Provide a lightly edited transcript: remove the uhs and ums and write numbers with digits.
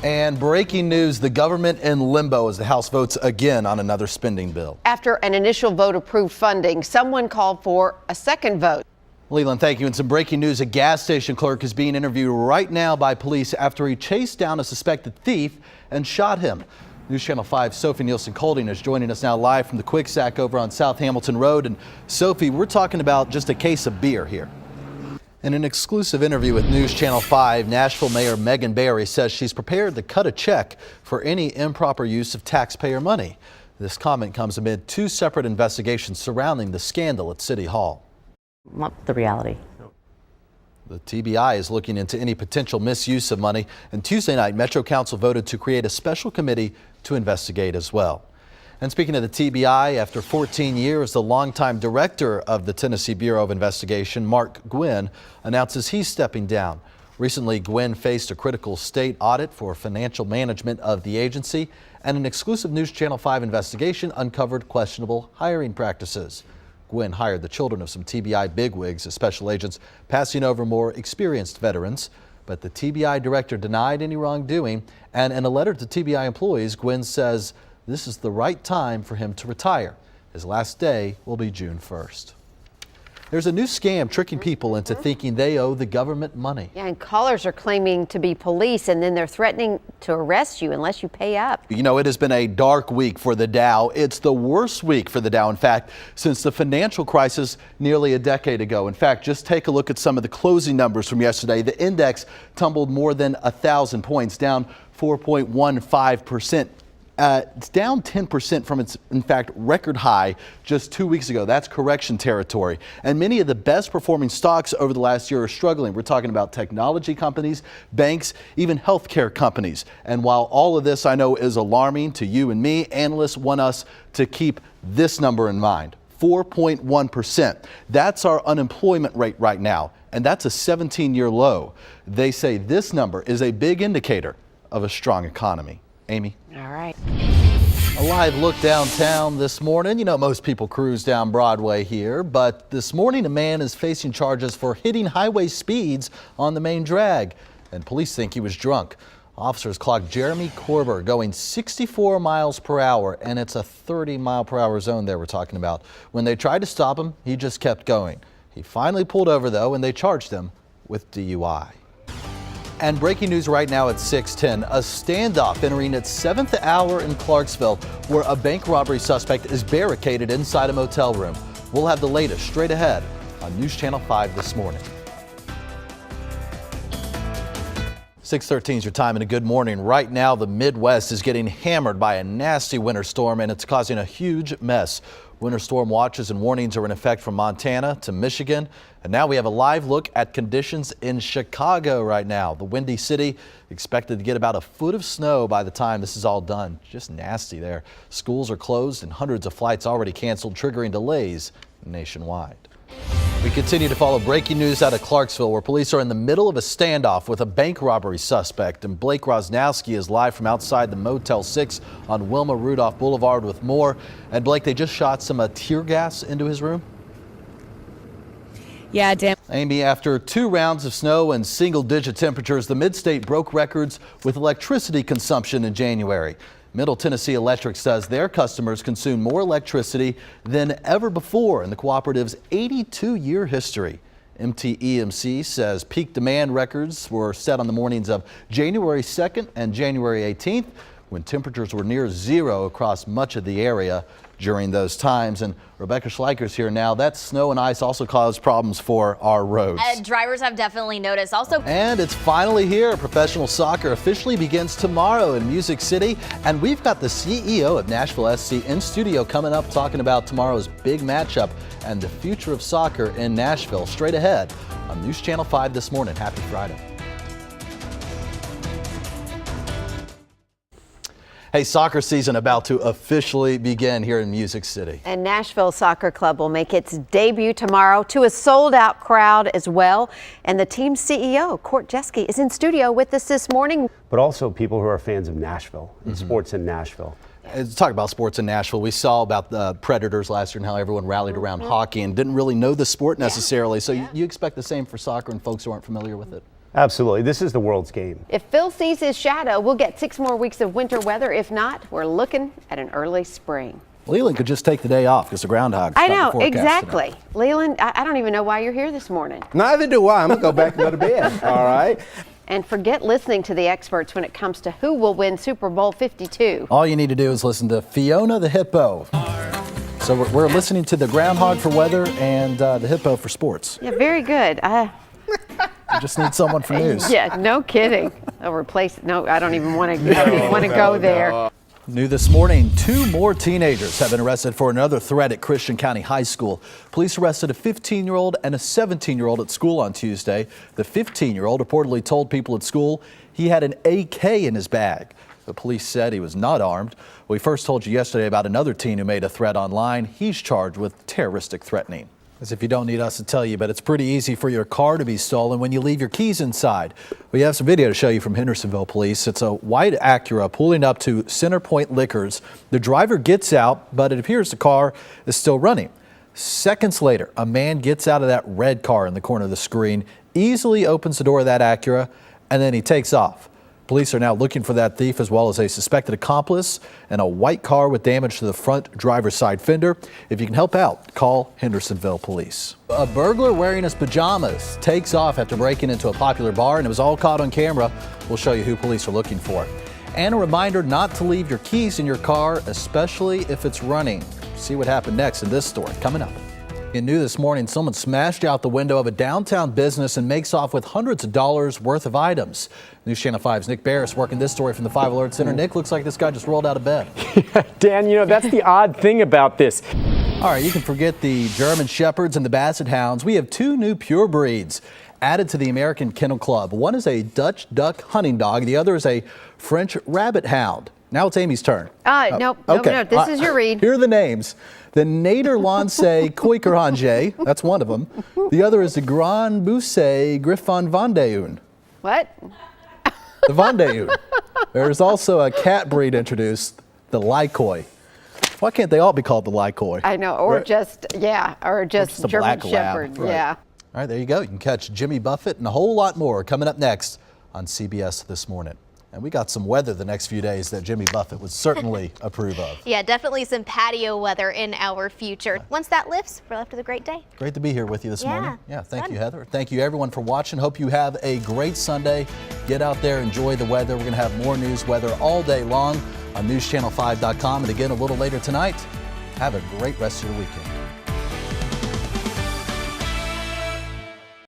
And breaking news, the government in limbo as the House votes again on another spending bill. After an initial vote approved funding, someone called for a second vote. Leland, thank you. And some breaking news, a gas station clerk is being interviewed right now by police after he chased down a suspected thief and shot him. News Channel 5's Sophie Nielsen-Colding is joining us now live from the Quicksack over on South Hamilton Road. And Sophie, we're talking about just a case of beer here. In an exclusive interview with News Channel 5, Nashville Mayor Megan Barry says she's prepared to cut a check for any improper use of taxpayer money. This comment comes amid two separate investigations surrounding the scandal at City Hall. Not the reality. The TBI is looking into any potential misuse of money, and Tuesday night, Metro Council voted to create a special committee to investigate as well. And speaking of the TBI, after 14 years, the longtime director of the Tennessee Bureau of Investigation, Mark Gwynn, announces he's stepping down. Recently, Gwynn faced a critical state audit for financial management of the agency, and an exclusive News Channel 5 investigation uncovered questionable hiring practices. Gwynn hired the children of some TBI bigwigs as special agents, passing over more experienced veterans. But the TBI director denied any wrongdoing, and in a letter to TBI employees, Gwynn says this is the right time for him to retire. His last day will be June 1st. There's a new scam tricking people into thinking they owe the government money. Yeah, and callers are claiming to be police, and then they're threatening to arrest you unless you pay up. You know, it has been a dark week for the Dow. It's the worst week for the Dow, in fact, since the financial crisis nearly a decade ago. In fact, just take a look at some of the closing numbers from yesterday. The index tumbled more than 1,000 points, down 4.15%. It's down 10% from its, in fact, record high just 2 weeks ago. That's correction territory. And many of the best performing stocks over the last year are struggling. We're talking about technology companies, banks, even healthcare companies. And while all of this I know is alarming to you and me, analysts want us to keep this number in mind. 4.1%. That's our unemployment rate right now. And that's a 17-year low. They say this number is a big indicator of a strong economy. Amy? All right. A live look downtown this morning. You know, most people cruise down Broadway here, but this morning a man is facing charges for hitting highway speeds on the main drag, and police think he was drunk. Officers clocked Jeremy Corber going 64 miles per hour, and it's a 30-mile-per-hour zone there we're talking about. When they tried to stop him, he just kept going. He finally pulled over, though, and they charged him with DUI. And breaking news right now at 6:10, a standoff entering its 7th hour in Clarksville, where a bank robbery suspect is barricaded inside a motel room. We'll have the latest straight ahead on News Channel 5 This Morning. 6:13 is your time and a good morning. Right now, the Midwest is getting hammered by a nasty winter storm, and it's causing a huge mess. Winter storm watches and warnings are in effect from Montana to Michigan. And now we have a live look at conditions in Chicago right now. The Windy City expected to get about a foot of snow by the time this is all done. Just nasty there. Schools are closed and hundreds of flights already canceled, triggering delays nationwide. We continue to follow breaking news out of Clarksville, where police are in the middle of a standoff with a bank robbery suspect. And Blake Rosnowski is live from outside the Motel 6 on Wilma Rudolph Boulevard with more. And Blake, they just shot some tear gas into his room. Yeah, Dan. Amy, after 2 rounds of snow and single-digit temperatures, the Mid-State broke records with electricity consumption in January. Middle Tennessee Electric says their customers consume more electricity than ever before in the cooperative's 82-year history. MTEMC says peak demand records were set on the mornings of January 2nd and January 18th, when temperatures were near zero across much of the area during those times. And Rebecca Schleicher's here now. That snow and ice also caused problems for our roads. Drivers have definitely noticed. Also, and it's finally here. Professional soccer officially begins tomorrow in Music City. And we've got the CEO of Nashville SC in studio coming up, talking about tomorrow's big matchup and the future of soccer in Nashville. Straight ahead on News Channel 5 This Morning. Happy Friday. Hey, soccer season about to officially begin here in Music City. And Nashville Soccer Club will make its debut tomorrow to a sold-out crowd as well. And the team's CEO, Court Jeske, is in studio with us this morning. But also people who are fans of Nashville and sports in Nashville. Let's talk about sports in Nashville. We saw about the Predators last year and how everyone rallied around hockey and didn't really know the sport necessarily. So you expect the same for soccer and folks who aren't familiar with it? Absolutely. This is the world's game. If Phil sees his shadow, we'll get 6 more weeks of winter weather. If not, we're looking at an early spring. Leland could just take the day off because the groundhog. I know, exactly. Leland, I don't even know why you're here this morning. Neither do I. I'm going to go back and go to bed. All right. And forget listening to the experts when it comes to who will win Super Bowl 52. All you need to do is listen to Fiona the Hippo. So we're listening to the groundhog for weather and the hippo for sports. Yeah, very good. You just need someone for news. Yeah, no kidding. They'll replace. No, I don't even want to go there. New this morning, 2 more teenagers have been arrested for another threat at Christian County High School. Police arrested a 15-year-old and a 17-year-old at school on Tuesday. The 15-year-old reportedly told people at school he had an AK in his bag. The police said he was not armed. We first told you yesterday about another teen who made a threat online. He's charged with terroristic threatening. As if you don't need us to tell you, but it's pretty easy for your car to be stolen when you leave your keys inside. We have some video to show you from Hendersonville Police. It's a white Acura pulling up to Center Point Liquors. The driver gets out, but it appears the car is still running. Seconds later, a man gets out of that red car in the corner of the screen, easily opens the door of that Acura, and then he takes off. Police are now looking for that thief as well as a suspected accomplice and a white car with damage to the front driver's side fender. If you can help out, call Hendersonville Police. A burglar wearing his pajamas takes off after breaking into a popular bar, and it was all caught on camera. We'll show you who police are looking for. And a reminder not to leave your keys in your car, especially if it's running. See what happened next in this story coming up. In New this morning, someone smashed out the window of a downtown business and makes off with hundreds of dollars worth of items. News Channel 5's Nick Barris working this story from the 5 Alert Center. Nick, looks like this guy just rolled out of bed. Dan, you know, that's the odd thing about this. All right, you can forget the German Shepherds and the Basset Hounds. We have 2 new pure breeds added to the American Kennel Club. One is a Dutch duck hunting dog. The other is a French rabbit hound. Now it's Amy's turn. Nope, this is your read. Here are the names. The Nederlandse Kooikerhondje, that's one of them. The other is the Grand Bousse Griffon Vendeun. What? The Vendeun. There's also a cat breed introduced, the Lycoy. Why can't they all be called the Lycoy? I know, or just German black Shepherd. lab, right. Yeah. All right, there you go. You can catch Jimmy Buffett and a whole lot more coming up next on CBS This Morning. And we got some weather the next few days that Jimmy Buffett would certainly approve of. Yeah, definitely some patio weather in our future. Once that lifts, we're left with a great day. Great to be here with you this morning. Yeah, thank fun. you, Heather. Thank you, everyone, for watching. Hope you have a great Sunday. Get out there, enjoy the weather. We're going to have more news weather all day long on NewsChannel5.com. And again, a little later tonight, have a great rest of your weekend.